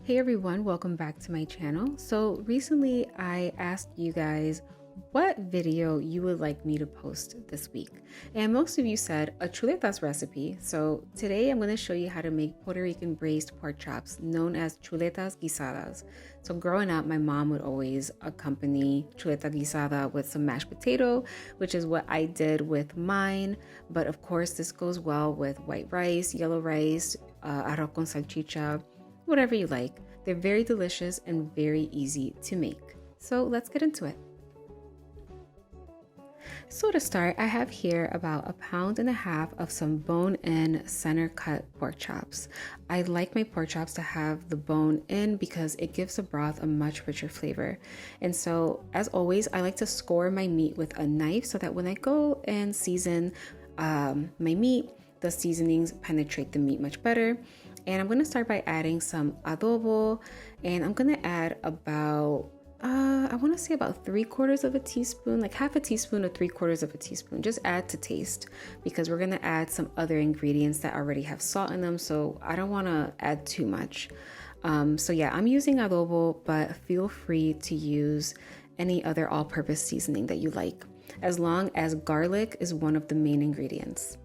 Hey everyone, welcome back to my channel. So recently I asked you guys what video you would like me to post this week. And most of you said a chuletas recipe. So today I'm going to show you how to make Puerto Rican braised pork chops known as chuletas guisadas. So growing up, my mom would always accompany chuleta guisada with some mashed potato, which is what I did with mine. But of course, this goes well with white rice, yellow rice, arroz con salchicha, whatever you like. They're very delicious and very easy to make. So let's get into it. So to start, I have here about 1.5 pounds of some bone-in center-cut pork chops. I like my pork chops to have the bone in because it gives the broth a much richer flavor. And so, as always, I like to score my meat with a knife so that when I go and season my meat, the seasonings penetrate the meat much better. And I'm going to start by adding some adobo, and I'm going to add about I want to say about 3/4 of a teaspoon, like half a teaspoon or 3/4 of a teaspoon. Just add to taste because we're going to add some other ingredients that already have salt in them. So I don't want to add too much. So yeah, I'm using adobo, but feel free to use any other all-purpose seasoning that you like, as long as garlic is one of the main ingredients.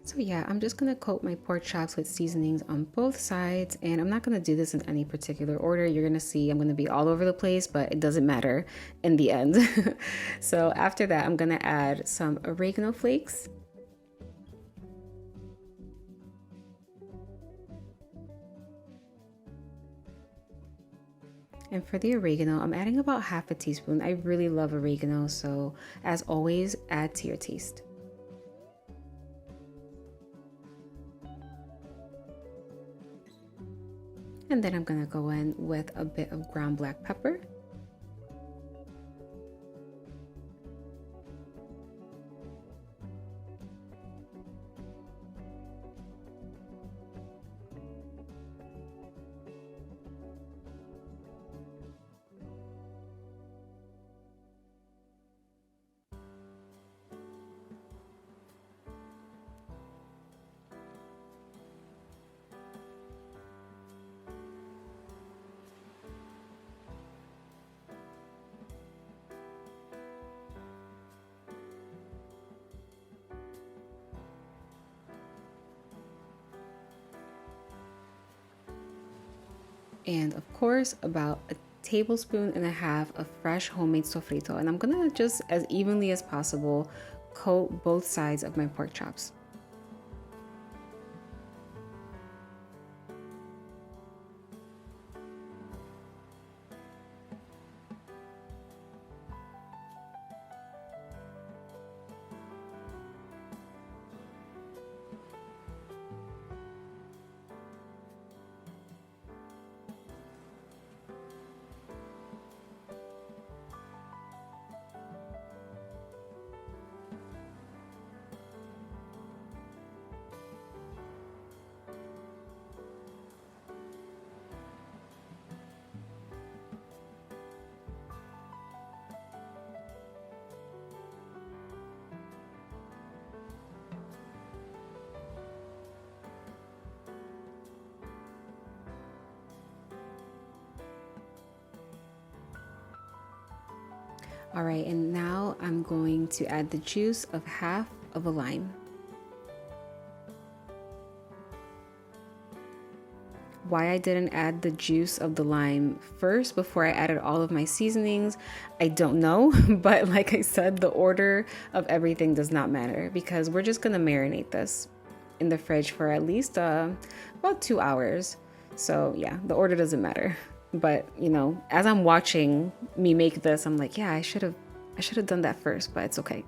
So yeah, I'm just gonna coat my pork chops with seasonings on both sides, and I'm not gonna do this in any particular order. You're gonna see I'm gonna be all over the place, but it doesn't matter in the end. So after that, I'm gonna add some oregano flakes. And for the oregano, I'm adding about half a teaspoon. I really love oregano, so as always, add to your taste. And then I'm gonna go in with a bit of ground black pepper. And of course, about 1.5 tablespoons of fresh homemade sofrito. And I'm gonna just as evenly as possible coat both sides of my pork chops. All right, and now I'm going to add the juice of half of a lime. Why I didn't add the juice of the lime first before I added all of my seasonings, I don't know. But like I said, the order of everything does not matter because we're just gonna marinate this in the fridge for at least about 2 hours. So yeah, the order doesn't matter. But you know, as I'm watching me make this, I'm like, yeah, I should have done that first, but it's okay.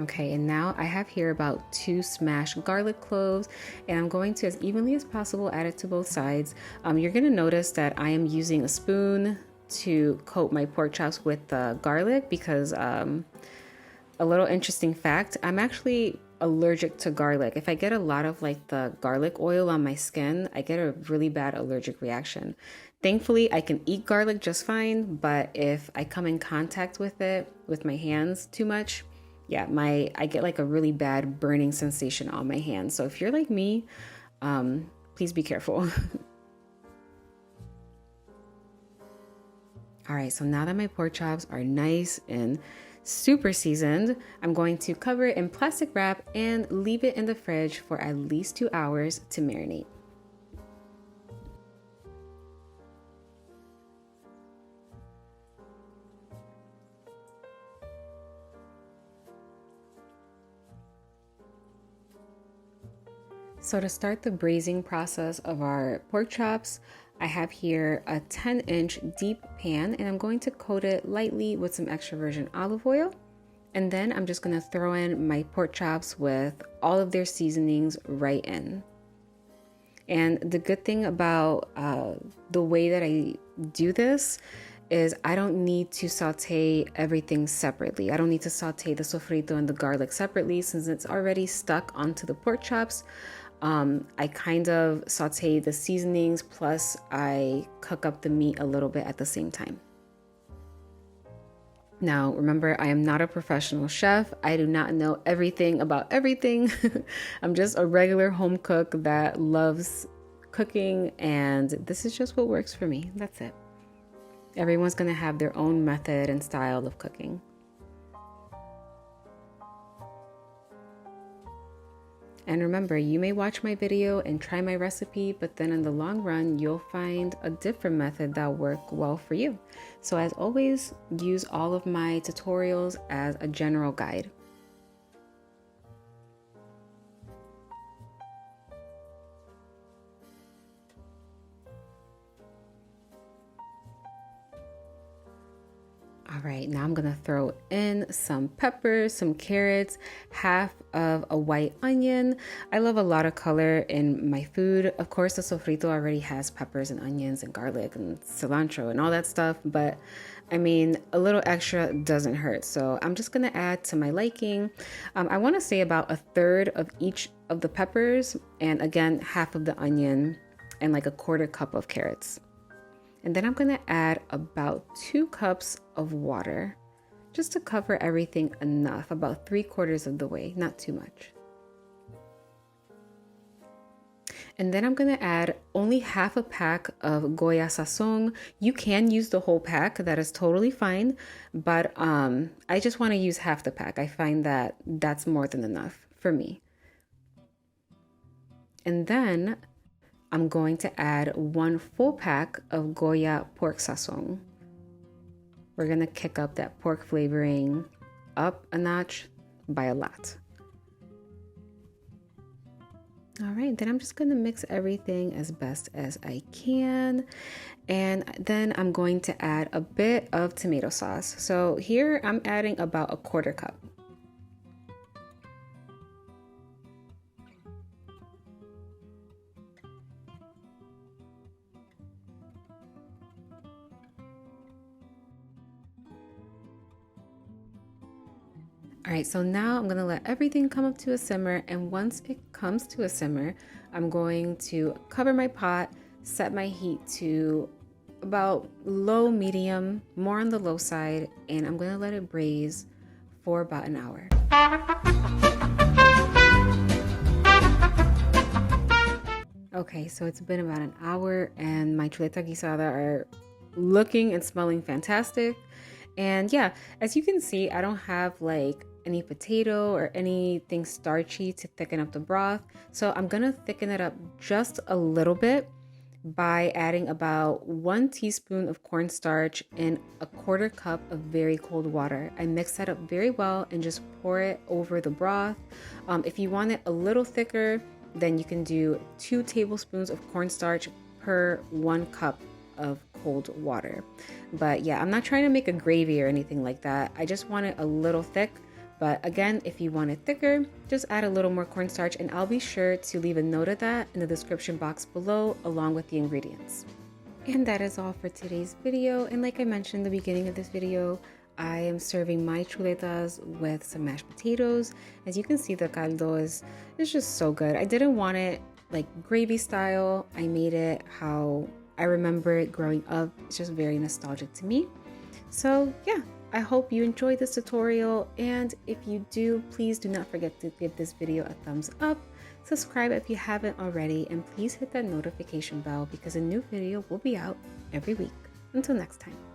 Okay, and now I have here about 2 smashed garlic cloves, and I'm going to, as evenly as possible, add it to both sides. You're gonna notice that I am using a spoon to coat my pork chops with the garlic because a little interesting fact, I'm actually allergic to garlic. If I get a lot of like the garlic oil on my skin, I get a really bad allergic reaction. Thankfully, I can eat garlic just fine, but if I come in contact with it with my hands too much, yeah, I get like a really bad burning sensation on my hands. So if you're like me, please be careful. All right, so now that my pork chops are nice and super seasoned, I'm going to cover it in plastic wrap and leave it in the fridge for at least 2 hours to marinate. So to start the braising process of our pork chops, I have here a 10-inch deep pan, and I'm going to coat it lightly with some extra virgin olive oil. And then I'm just going to throw in my pork chops with all of their seasonings right in. And the good thing about the way that I do this is I don't need to saute everything separately. I don't need to saute the sofrito and the garlic separately since it's already stuck onto the pork chops. I kind of saute the seasonings, plus I cook up the meat a little bit at the same time. Now, remember, I am not a professional chef. I do not know everything about everything. I'm just a regular home cook that loves cooking, and this is just what works for me. That's it. Everyone's going to have their own method and style of cooking. And remember, you may watch my video and try my recipe, but then in the long run, you'll find a different method that'll work well for you. So as always, use all of my tutorials as a general guide. All right, now I'm gonna throw in some peppers, some carrots, half of a white onion. I love a lot of color in my food. Of course, the sofrito already has peppers and onions and garlic and cilantro and all that stuff, but I mean, a little extra doesn't hurt. So I'm just gonna add to my liking. I wanna say about a third of each of the peppers, and again, half of the onion and like a 1/4 cup of carrots. And then I'm gonna add about 2 cups of water just to cover everything enough, about 3/4 of the way, not too much. And then I'm gonna add only half a pack of Goya Sazón. You can use the whole pack, that is totally fine, but I just wanna use half the pack. I find that that's more than enough for me. And then I'm going to add 1 full pack of Goya pork sazon. We're gonna kick up that pork flavoring up a notch by a lot. All right, then I'm just gonna mix everything as best as I can. And then I'm going to add a bit of tomato sauce. So here I'm adding about a 1/4 cup. All right, so now I'm gonna let everything come up to a simmer, and once it comes to a simmer, I'm going to cover my pot, set my heat to about low medium, more on the low side, and I'm gonna let it braise for about an hour. Okay, so it's been about an hour and my chuletas guisadas are looking and smelling fantastic. And yeah, as you can see, I don't have like any potato or anything starchy to thicken up the broth. So I'm gonna thicken it up just a little bit by adding about 1 teaspoon of cornstarch in a 1/4 cup of very cold water. I mix that up very well and just pour it over the broth. If you want it a little thicker, then you can do 2 tablespoons of cornstarch per 1 cup of cold water. But yeah, I'm not trying to make a gravy or anything like that. I just want it a little thick. But again, if you want it thicker, just add a little more cornstarch, and I'll be sure to leave a note of that in the description box below along with the ingredients. And that is all for today's video. And like I mentioned in the beginning of this video, I am serving my chuletas with some mashed potatoes. As you can see, the caldo is just so good. I didn't want it like gravy style. I made it how I remember it growing up. It's just very nostalgic to me. So yeah, I hope you enjoyed this tutorial, and if you do, please do not forget to give this video a thumbs up, subscribe if you haven't already, and please hit that notification bell because a new video will be out every week. Until next time.